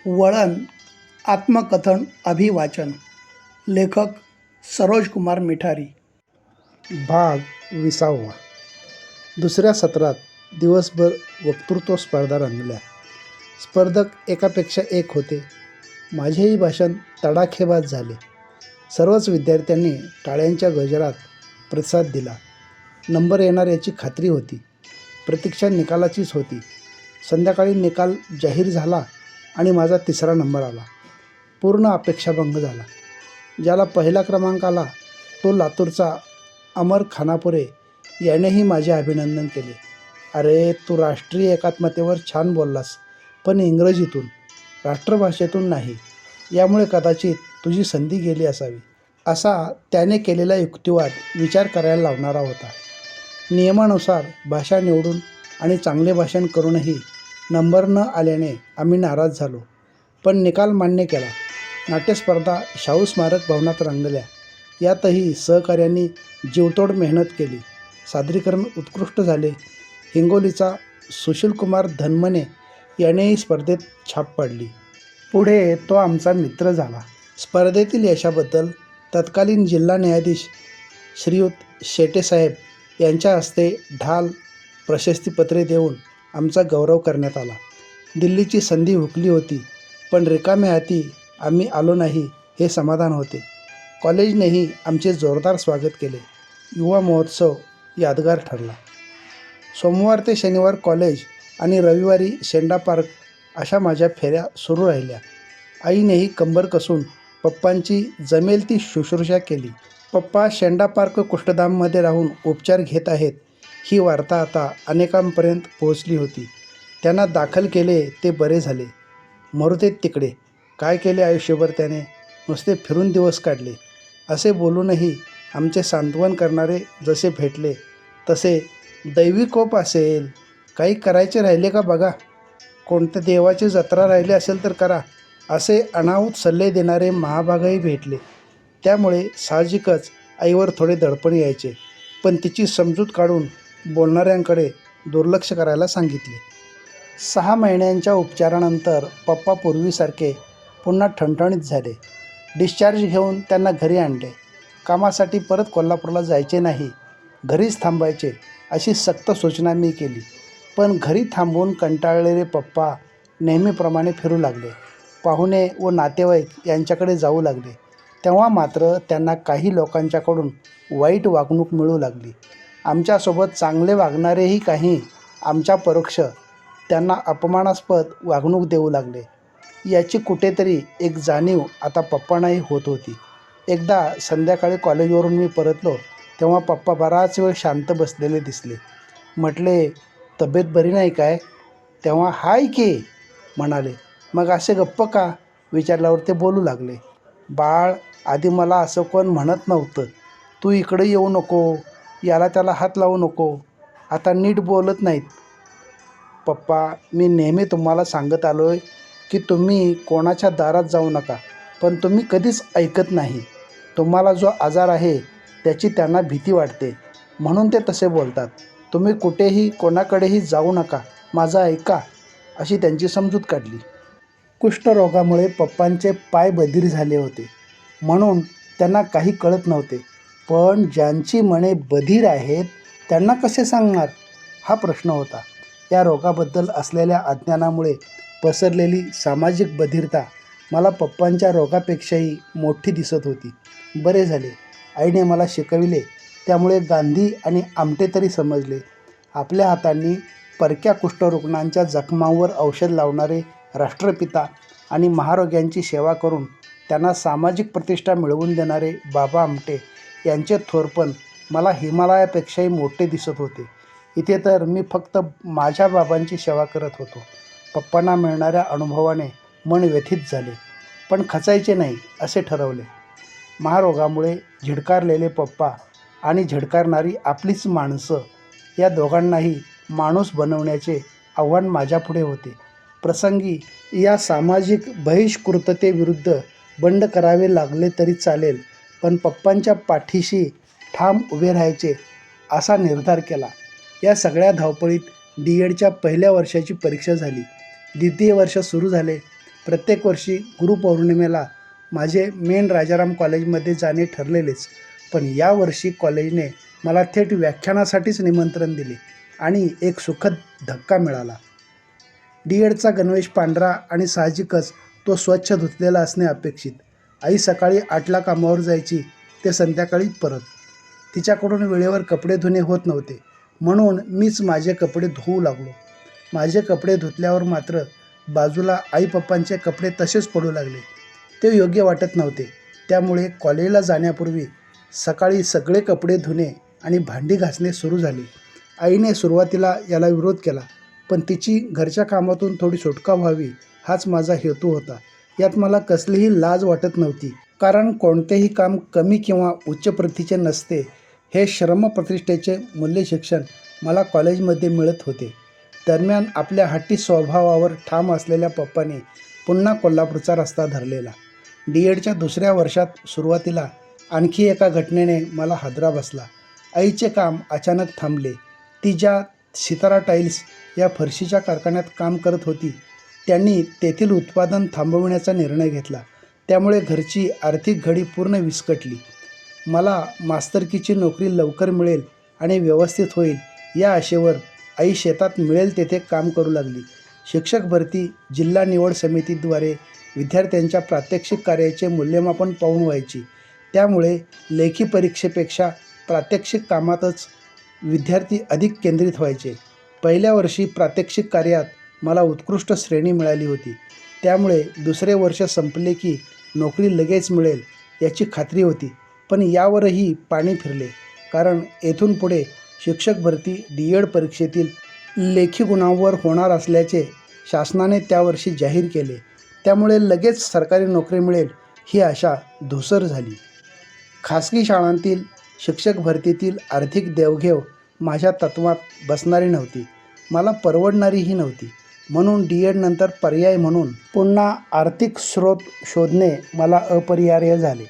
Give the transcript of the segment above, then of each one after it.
वळण आत्मकथन अभिवाचन. लेखक सरोज कुमार मिठारी. भाग 20. दुसऱ्या सत्रात दिवसभर वक्तृत्व स्पर्धा रंगल्या. स्पर्धक एकापेक्षा एक होते. माझेही भाषण तडाखेबाज झाले. सर्वच विद्यार्थ्यांनी टाळ्यांच्या गजरात प्रतिसाद दिला. नंबर येणार याची खात्री होती. प्रतीक्षा निकालाचीच होती. संध्याकाळी निकाल जाहीर झाला आणि माझा 3रा नंबर आला. पूर्ण अपेक्षाभंग झाला. ज्याला पहिला क्रमांक आला तो लातूरचा अमर खानापुरे यानेही माझे अभिनंदन केले. अरे, तू राष्ट्रीय एकात्मतेवर छान बोललास, पण इंग्रजीतून, राष्ट्रभाषेतून नाही. यामुळे कदाचित तुझी संधी गेली असावी, असा त्याने केलेला युक्तिवाद विचार करायला लावणारा होता. नियमानुसार भाषा निवडून आणि चांगले भाषण करूनही नंबर न आल्याने आम्ही नाराज झालो, पण निकाल मान्य केला. नाट्यस्पर्धा शाहू स्मारक भवनात रंगल्या. यातही सहकाऱ्यांनी जीवतोड मेहनत केली. सादरीकरण उत्कृष्ट झाले. हिंगोलीचा सुशीलकुमार धनमने यानेही स्पर्धेत छाप पाडली. पुढे तो आमचा मित्र झाला. स्पर्धेतील यशाबद्दल तत्कालीन जिल्हा न्यायाधीश श्रीयुत शेटेसाहेब यांच्या हस्ते ढाल, प्रशस्तीपत्रे देऊन आमचा गौरव करण्यात आला. दिल्लीची संधी हुकली होती, पण रिकाम्या हाती आम्ही आलो नाही हे समाधान होते. कॉलेजनेही आमचे जोरदार स्वागत केले. युवा महोत्सव यादगार ठरला. सोमवार ते शनिवार कॉलेज आणि रविवारी शेंडा पार्क अशा माझ्या फेऱ्या सुरू राहिल्या. आईनेही कंबर कसून पप्पांची जमेल ती शुश्रूषा केली. पप्पा शेंडा पार्क कुष्ठधाममध्ये राहून उपचार घेत आहेत ही वार्ता आता अनेकांपर्यंत पोहोचली होती. त्यांना दाखल केले ते बरे झाले. मरुदेत तिकडे. काय केले आयुष्यभर त्याने? नुसते फिरून दिवस काढले. असे बोलूनही आमचे सांत्वन करणारे जसे भेटले तसे दैवी कोप असेल, काही करायचे राहिले का बघा, कोणत्या देवाची जत्रा राहिली असेल तर करा, असे अनाहूत सल्ले देणारे महाभागही भेटले. त्यामुळे साहजिकच आईवर थोडे दडपण यायचे, पण तिची समजूत काढून बोलणाऱ्यांकडे दुर्लक्ष करायला सांगितले. 6 महिन्यांच्या उपचारानंतर पप्पा पूर्वीसारखे पुन्हा ठणठणीत झाले. डिस्चार्ज घेऊन त्यांना घरी आणले. कामासाठी परत कोल्हापूरला जायचे नाही, घरीच थांबायचे अशी सक्त सूचना मी केली. पण घरी थांबून कंटाळलेले पप्पा नेहमीप्रमाणे फिरू लागले. पाहुणे व नातेवाईक यांच्याकडे जाऊ लागले. तेव्हा मात्र त्यांना काही लोकांच्याकडून वाईट वागणूक मिळू लागली. आमच्यासोबत चांगले वागणारेही काही आमच्या परोक्ष त्यांना अपमानास्पद वागणूक देऊ लागले. याची कुठेतरी एक जाणीव आता पप्पांनाही होत होती. एकदा संध्याकाळी कॉलेजवरून मी परतलो तेव्हा पप्पा बराच वेळ शांत बसलेले दिसले. म्हटले, तब्येत बरी नाही काय? तेव्हा हाय की म्हणाले. मग असे गप्प का विचारल्यावर ते बोलू लागले. बाळ, आधी मला असं कोण म्हणत नव्हतं. तू इकडे येऊ नको, याला त्याला हात लावू नको. आता नीट बोलत नाहीत. पप्पा, मी नेहमी तुम्हाला सांगत आलो आहे की तुम्ही कोणाच्या दारात जाऊ नका, पण तुम्ही कधीच ऐकत नाही. तुम्हाला जो आजार आहे त्याची त्यांना भीती वाटते म्हणून ते तसे बोलतात. तुम्ही कुठेही कोणाकडेही जाऊ नका, माझं ऐका, अशी त्यांची समजूत काढली. कुष्ठरोगामुळे पप्पांचे पाय बधीर झाले होते म्हणून त्यांना काही कळत नव्हते. पण ज्यांची मने बधीर आहेत त्यांना कसे सांगणार हा प्रश्न होता. या रोगाबद्दल असलेल्या अज्ञानामुळे पसरलेली सामाजिक बधिरता मला पप्पांच्या रोगापेक्षाही मोठी दिसत होती. बरे झाले. आईने मला शिकविले, त्यामुळे गांधी आणि आमटे तरी समजले. आपल्या हातांनी परक्या कुष्ठरुग्णांच्या जखमांवर औषध लावणारे राष्ट्रपिता आणि महारोग्यांची सेवा करून त्यांना सामाजिक प्रतिष्ठा मिळवून देणारे बाबा आमटे यांचे थोरपण मला हिमालयापेक्षाही मोठे दिसत होते. इथे तर मी फक्त माझ्या बाबांची सेवा करत होतो. पप्पांना मिळणाऱ्या अनुभवाने मन व्यथित झाले, पण खचायचे नाही असे ठरवले. महारोगामुळे झिडकारलेले पप्पा आणि झिडकारणारी आपलीच माणसं या दोघांनाही माणूस बनवण्याचे आव्हान माझ्यापुढे होते. प्रसंगी या सामाजिक बहिष्कृततेविरुद्ध बंड करावे लागले तरी चालेल, पण पप्पांच्या पाठीशी ठाम उभे राहायचे असा निर्धार केला. या सगळ्या धावपळीत D.एडच्या पहिल्या वर्षाची परीक्षा झाली. द्वितीय वर्ष सुरू झाले. प्रत्येक वर्षी गुरुपौर्णिमेला माझे मेन राजाराम कॉलेजमध्ये जाणे ठरलेलेच, पण यावर्षी कॉलेजने मला थेट व्याख्यानासाठीच निमंत्रण दिले आणि एक सुखद धक्का मिळाला. डी.एडचा गणवेश पांढरा आणि साहजिकच तो स्वच्छ धुतलेला असणे अपेक्षित. आई सकाळी 8ला कामावर जायची ते संध्याकाळी परत. तिच्याकडून वेळेवर कपडे धुणे होत नव्हते, म्हणून मीच माझे कपडे धुवू लागलो. माझे कपडे धुतल्यावर मात्र बाजूला आई पप्पांचे कपडे तसेच पडू लागले. ते योग्य वाटत नव्हते. त्यामुळे कॉलेजला जाण्यापूर्वी सकाळी सगळे कपडे धुणे आणि भांडी घासणे सुरू झाले. आईने सुरुवातीला याला विरोध केला, पण तिची घरच्या कामातून थोडी सुटका व्हावी हाच माझा हेतू होता. यात मला कसलीही लाज वाटत नव्हती, कारण कोणतेही काम कमी किंवा उच्च प्रतीचे नसते हे श्रमप्रतिष्ठेचे मूल्य शिक्षण मला कॉलेजमध्ये मिळत होते. दरम्यान आपल्या हट्टी स्वभावावर ठाम असलेल्या पप्पाने पुन्हा कोल्हापूरचा रस्ता धरलेला. डी.एडच्या दुसऱ्या वर्षात सुरुवातीला आणखी एका घटनेने मला हादरा बसला. आईचे काम अचानक थांबले. ती ज्या सितारा टाईल्स या फरशीच्या कारखान्यात काम करत होती, त्यांनी तेथील उत्पादन थांबविण्याचा निर्णय घेतला. त्यामुळे घरची आर्थिक घडी पूर्ण विस्कटली. मला मास्तरकीची नोकरी लवकर मिळेल आणि व्यवस्थित होईल या आशेवर आई शेतात मिळेल तेथे काम करू लागली. शिक्षक भरती जिल्हा निवड समितीद्वारे विद्यार्थ्यांच्या प्रात्यक्षिक कार्याचे मूल्यमापन पाहून व्हायची. त्यामुळे लेखी परीक्षेपेक्षा प्रात्यक्षिक कामातच विद्यार्थी अधिक केंद्रित व्हायचे. पहिल्या वर्षी प्रात्यक्षिक कार्यात मला उत्कृष्ट श्रेणी मिळाली होती. त्यामुळे दुसरे वर्ष संपले की नोकरी लगेच मिळेल याची खात्री होती. पण यावरही पाणी फिरले, कारण येथून पुढे शिक्षक भरती डी.एड परीक्षेतील लेखी गुणांवर होणार असल्याचे शासनाने त्यावर्षी जाहीर केले. त्यामुळे लगेच सरकारी नोकरी मिळेल ही आशा धूसर झाली. खासगी शाळांतील शिक्षक भरतीतील आर्थिक देवघेव माझ्या तत्वात बसणारी नव्हती, मला परवडणारीही नव्हती. म्हणून डी.एड नंतर पर्याय म्हणून पुन्हा आर्थिक स्रोत शोधणे मला अपरिहार्य झाले.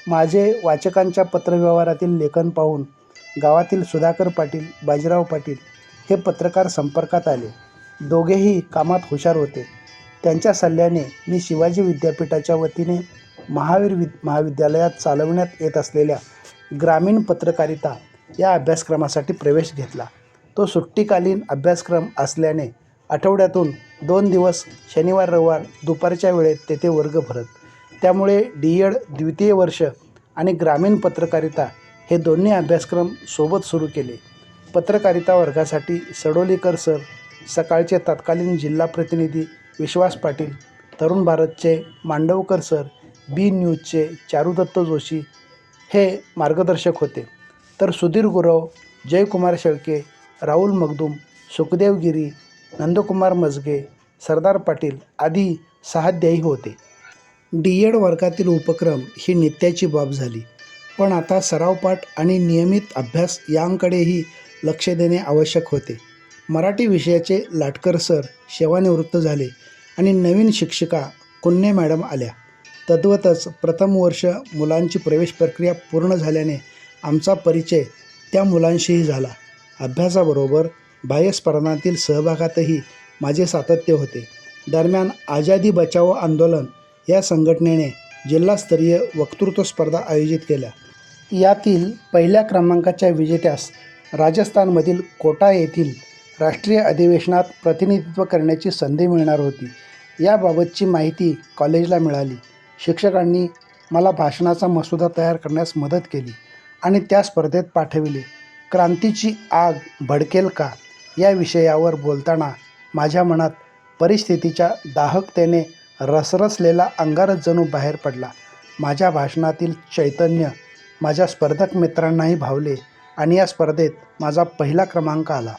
माझे वाचकांच्या पत्रव्यवहारातील लेखन पाहून गावातील सुधाकर पाटील, बाजीराव पाटील हे पत्रकार संपर्कात आले. दोघेही कामात हुशार होते. त्यांच्या सल्ल्याने मी शिवाजी विद्यापीठाच्या वतीने महावीर महाविद्यालयात चालविण्यात येत असलेल्या ग्रामीण पत्रकारिता या अभ्यासक्रमासाठी प्रवेश घेतला. तो सुट्टीकालीन अभ्यासक्रम असल्याने आठवड्यातून 2 दिवस शनिवार रविवार दुपारच्या वेळेत तेथे वर्ग भरत. त्यामुळे डी.एड द्वितीय वर्ष आणि ग्रामीण पत्रकारिता हे दोन्ही अभ्यासक्रम सोबत सुरू केले. पत्रकारिता वर्गासाठी सडोलीकर सर, सकाळचे तत्कालीन जिल्हा प्रतिनिधी विश्वास पाटील, तरुण भारतचे मांडवकर सर, बी न्यूजचे चारुदत्त जोशी हे मार्गदर्शक होते. तर सुधीर गुरव, जयकुमार शेळके, राहुल मगदूम, सुखदेव गिरी, नंदकुमार मजगे, सरदार पाटील आदी सहाध्यायी होते. डी.एड वर्गातील उपक्रम ही नित्याची बाब झाली. पण आता सरावपाठ आणि नियमित अभ्यास यांकडेही लक्ष देणे आवश्यक होते. मराठी विषयाचे लाटकर सर सेवानिवृत्त झाले आणि नवीन शिक्षिका कुन्ने मॅडम आल्या. तद्वतच प्रथम वर्ष मुलांची प्रवेश प्रक्रिया पूर्ण झाल्याने आमचा परिचय त्या मुलांशीही झाला. अभ्यासाबरोबर बाह्य स्पर्धांतील सहभागातही माझे सातत्य होते. दरम्यान आझादी बचाओ आंदोलन या संघटनेने जिल्हास्तरीय वक्तृत्व स्पर्धा आयोजित केल्या. यातील पहिल्या क्रमांकाच्या विजेत्यास राजस्थानमधील कोटा येथील राष्ट्रीय अधिवेशनात प्रतिनिधित्व करण्याची संधी मिळणार होती. याबाबतची माहिती कॉलेजला मिळाली. शिक्षकांनी मला भाषणाचा मसुदा तयार करण्यास मदत केली आणि त्या स्पर्धेत पाठविले. क्रांतीची आग भडकेल का या विषयावर बोलताना माझ्या मनात परिस्थितीच्या दाहकतेने रसरसलेला अंगारच जणू बाहेर पडला. माझ्या भाषणातील चैतन्य माझ्या स्पर्धक मित्रांनाही भावले आणि या स्पर्धेत माझा पहिला क्रमांक आला.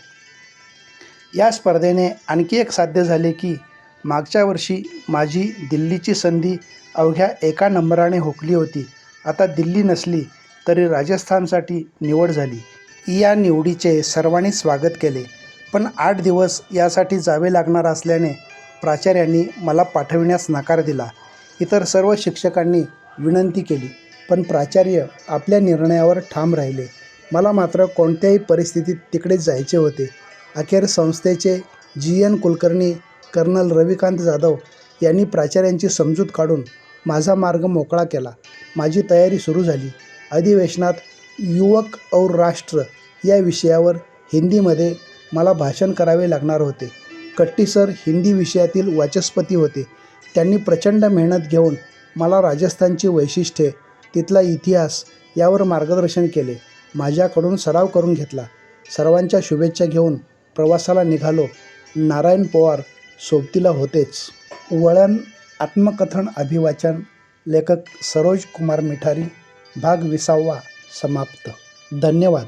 या स्पर्धेने आणखी एक साध्य झाले की मागच्या वर्षी माझी दिल्लीची संधी अवघ्या 1 नंबराने हुकली होती. आता दिल्ली नसली तरी राजस्थानसाठी निवड झाली. या निवडीचे सर्वांनी स्वागत केले, पण 8 दिवस यासाठी जावे लागणार असल्याने प्राचार्यांनी मला पाठविण्यास नकार दिला. इतर सर्व शिक्षकांनी विनंती केली, पण प्राचार्य आपल्या निर्णयावर ठाम राहिले. मला मात्र कोणत्याही परिस्थितीत तिकडे जायचे होते. अखेर संस्थेचे जी.एन. कुलकर्णी कर्नल रविकांत जाधव यांनी प्राचार्यांची समजूत काढून माझा मार्ग मोकळा केला. माझी तयारी सुरू झाली. अधिवेशनात युवक और राष्ट्र या विषयावर हिंदीमध्ये मला भाषण करावे लागणार होते. कट्टी सर हिंदी विषयातील वाचस्पती होते. त्यांनी प्रचंड मेहनत घेऊन मला राजस्थानची वैशिष्ट्ये, तिथला इतिहास यावर मार्गदर्शन केले. माझ्याकडून सराव करून घेतला. सर्वांच्या शुभेच्छा घेऊन प्रवासाला निघालो. नारायण पवार सोबतीला होतेच. वळण आत्मकथन अभिवाचन. लेखक सरोज कुमार मिठारी. भाग 20 समाप्त. धन्यवाद.